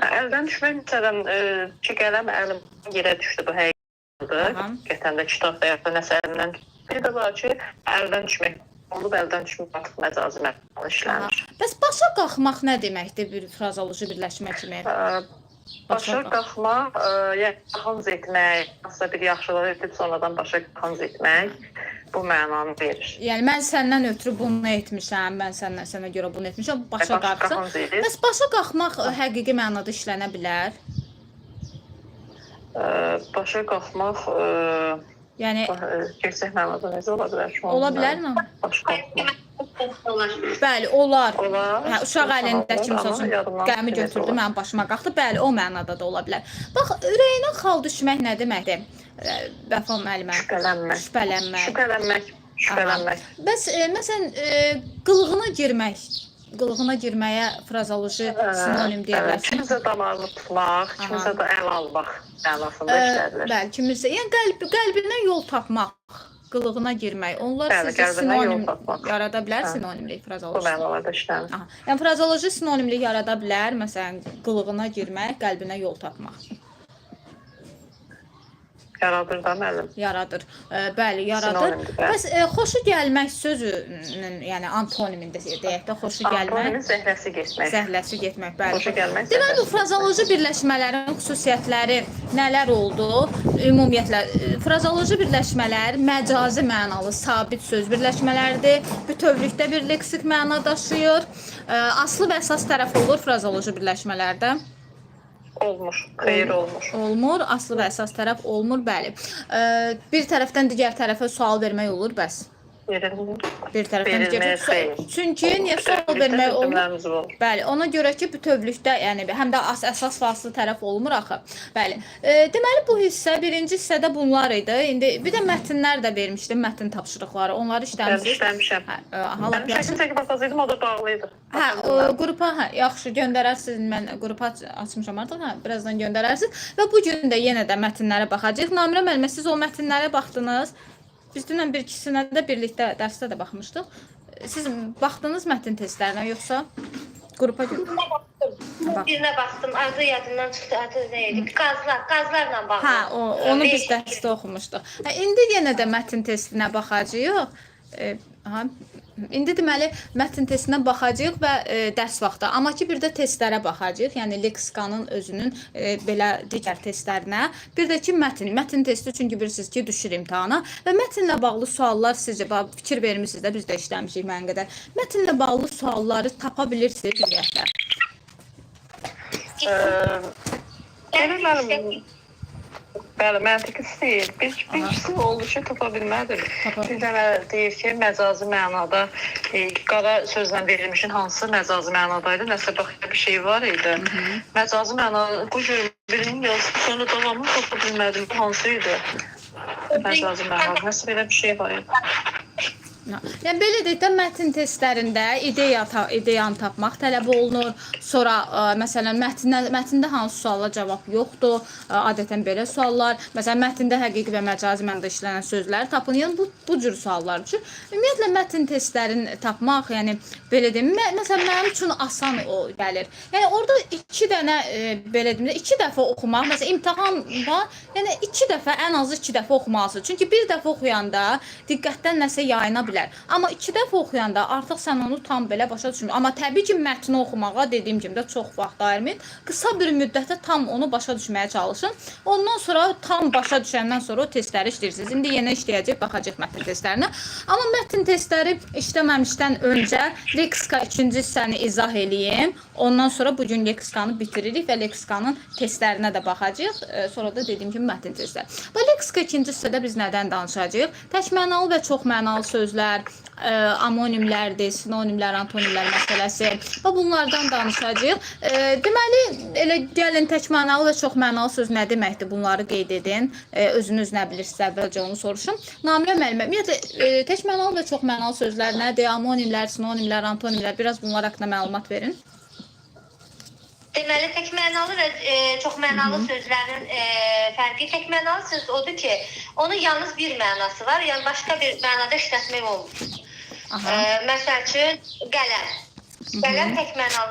Əldən düşmək məsələn ki, qələm əlim yerə düşdü, bu həqiqətdir. Getəndə kitabda yaxud da nəsə əlimdən düşdü. Bir də var ki, əldən düşmək olub, əldən düşmək artıq məcazi mənalı işlənir. Bəs başa qalxmaq nə deməkdir bir frazoloji birləşmə kimi? Başa qalxmaq, yaxınız etmək, hansısa bir yaxşılıq edib sonradan başa yaxınız etmək bu mənanı verir. Yəni mən səndən ötürü bunu etmişəm, mən sənə görə bunu etmişəm, başa qalxsın. Bəs başa qalxmaq həqiqi mənada işlənə bilər? Başa qalxmaq yəni gerçək mənada necə ola bilər? Ola bilərmi? Başa qalxmaq. Bəli, olar. Olar. Uşaq əlində kimsə qəmi götürdü, mənim başıma qalxdı. Bəli, o mənada da ola bilər. Bax, ürəyinə xal düşmək nə deməkdir? Vəfa müəllimə. Şübhələnmək. Bəs məsələn, qılığına girməyə frazoloji sinonim deyirlər. Kimsə damarını tutmaq, kimsə də əl almaq mənasında işlədilir. Bəli, kimsə, yəni qəlbinə yol tapmaq. Qılığına girmək. Onlar sizə sinonim yarada bilər, sinonimlik frazoloji. Bu mənalarda işlənir. Yəni frazoloji sinonimlik yarada bilər, məsələn, qılığına girmək, qəlbinə yol tapmaq. Yaradır da müəllim. Yaradır. Bəli, yaradır. Bəs xoşu gəlmək sözünün, yəni antonimində deyək də, xoşu gəlmək. Antonimin zəhləsi getmək. Zəhləsi getmək, bəli. Xoşu gəlmək. Deməli, bu frazoloji birləşmələrin xüsusiyyətləri nələr oldu? Ümumiyyətlə, frazoloji birləşmələr məcazi mənalı sabit söz birləşmələridir. Bütövlükdə bir leksik məna daşıyır. Aslı və əsas tərəf olur frazoloji birləşmələrdə. Olmur, xeyir olmur. Olmur, aslı və əsas tərəf olmur, bəli. Bir tərəfdən digər tərəfə sual vermək olur, bəs? Bir tərəfdən digər tərəfə. Çünki niyə sual vermək olur? Bəli, ona görə ki, bütövlükdə, yəni həm də əsas və aslı tərəf olmur axı. Bəli. Deməli, bu hissə, birinci hissədə bunlar idi. İndi bir də mətnlər də vermişdim, mətn tapşırıqları. Onları işləmişsiniz. İşləmişəm. Mən şəkil çəkib atacaqdım, o da bağlıydı. Qrupa, yaxşı, göndərərsiniz. Mən qrupa açmışam artıq, birazdan göndərərsiniz. Və bu gün də yenə də mətnlərə baxacaq. Namirə müəllimə, siz o mətnlərə baxdınız. Biz dünən bir ikisinə də birlikdə dərsdə də baxmışdıq. Siz baxdınız mətn testlərinə, yoxsa qrupa göndərdiniz? Birinə baxdım, adı yadımdan çıxdı, adı nə idi? Qazlarla bağlı. Onu biz dərsdə oxumuşduq. İndi yenə də mətn testinə baxacağıq. İndi deməli mətn testinə baxacağıq və dərs vaxtı. Amma ki bir də testlərə baxacağıq. Yəni leksikanın özünün belə digər testlərinə. Bir də ki mətn testi çünki bilirsiniz ki düşür imtahana və mətnlə bağlı suallar sizcə fikir vermisiniz də biz də işləmişik mən qədər. Mətnlə bağlı sualları tapa bilirsiniz ümumiyyətlə. Bəli, məntiqi istəyir. Birisi oldu ki, tapa bilmədim. Bir dənə deyir ki, məcazi mənada qara sözlə verilmişin hansı məcazi mənadaydı? Nəsə bir şey var idi. Məcazi mənada bu cür birinin yazıb, sonra davamını tapa bilmədim. Hansı idi? Məcazi mənada. Nəsə belə bir şey var idi. Yəni belə deyək də mətn testlərində ideyanı tapmaq tələb olunur. Sonra məsələn mətndə hansı suala cavab yoxdur. Adətən belə suallar. Məsələn mətndə həqiqi və məcazi mənada işlənən sözlər tapın. Yəni bu cür suallar üçün ümumiyyətlə mətn testlərini tapmaq, yəni belə deyim, məsələn mənim üçün asan gəlir. Yəni orada 2 dənə belə deyim də 2 dəfə oxumaq, məsələn imtahanda, yəni 2 dəfə ən azı 2 dəfə oxumalısınız. Çünki bir dəfə oxuyanda diqqətdən nəsə yayına bilər. Amma 2 dəfə oxuyanda artıq sən onu tam belə başa düşmürsən. Amma təbii ki, mətni oxumağa dediyim kimi də çox vaxt ayırmayın. Qısa bir müddətdə tam onu başa düşməyə çalışın. Ondan sonra tam başa düşəndən sonra o testləri işləyirsiniz. İndi yenə işləyəcək, baxacaq mətn testlərinə. Amma mətn testləri işləməmişdən öncə leksika 2-ci hissəni izah eləyim. Ondan sonra bugün leksikanı bitiririk və leksikanın testlərinə də baxacaq. Sonra da dediyim kimi mətn testləri. Və leksika 2-ci hissədə biz nədən danışacağıq? Təkmənalı və çoxmənalı sözlər, amonimlərdir, sinonimlər, antonimlər məsələsi və bunlardan danışacağıq. Deməli, elə gəlin təkmənalı və çoxmənalı söz nə deməkdir? Bunları qeyd edin. Özünüz nə bilirsiniz, əvvəlcə onu soruşun. Namirə müəllimə, ümumiyyətlə təkmənalı və çoxmənalı sözlər nədir? Amonimlər, sinonimlər, antonimlər, biraz bunlar haqqında məlumat verin. Deməli, təkmənalı və çoxmənalı sözlərin fərqi, təkmənalı söz odur ki, onun yalnız bir mənası var, yəni başqa bir mənada işlətmək olmur. Məsəl üçün, qələm. Qələm təkmənalı